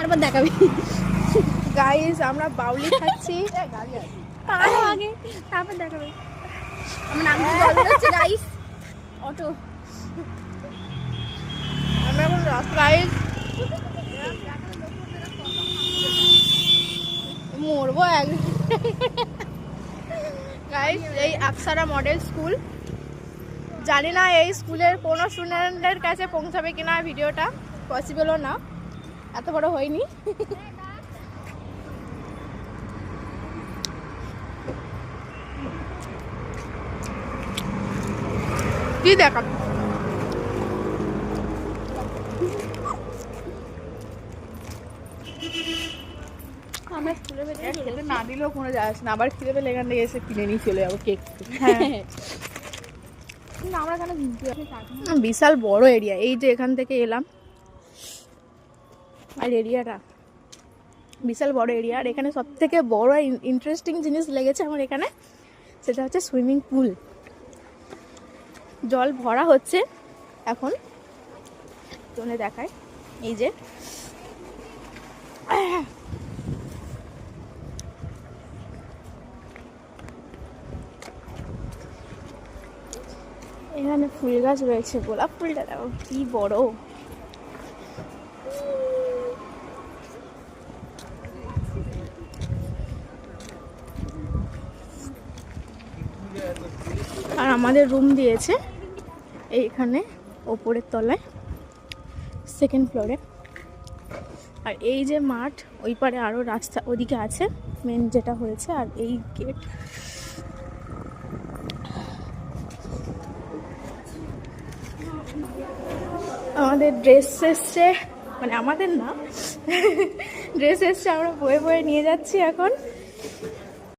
তারপর দেখাবি। গাইস আমরা বাউলি খাচ্ছি, তার আগে তারপর দেখাবি। আমার নাম হচ্ছে গাইস অটো। আমরা এখন রাস্তায় মরবো এক। গাইস এই আকসারা মডেল স্কুল, জানি না এই স্কুলের কোনো স্টুডেন্টের কাছে পৌঁছাবে কিনা ভিডিওটা, পসিবলও না, এত বড় হয়নি। কি দেখা আমরা স্কুলে খেতে না দিলেও কোনো যাস না, আবার খিদে পেলে এখান থেকে এসে কিনে নিয়ে চলে যাবো কেক। আমরা এখানে বিশাল বড় এরিয়া, এই যে এখান থেকে এলাম আর এরিয়াটা বিশাল বড় এরিয়া। আর এখানে সব থেকে বড় ইন্টারেস্টিং জিনিস লেগেছে আমার এখানে, সেটা হচ্ছে সুইমিং পুল। জল ভরা হচ্ছে এখন, তোনে দেখায় এই যে এখানে ফুল গাছ রয়েছে, গোলাপ ফুলটা দেখো কি বড়। আর আমাদের রুম দিয়েছে এইখানে ওপরের তলায়, সেকেন্ড ফ্লোরে। আর এই যে মাঠ, ওই পারে আরও রাস্তা ওদিকে আছে মেন যেটা হয়েছে। আর এই গেট, আমাদের ড্রেস এসছে, মানে আমাদের না, ড্রেস এসছে, আমরা বয়ে বয়ে নিয়ে যাচ্ছি এখন।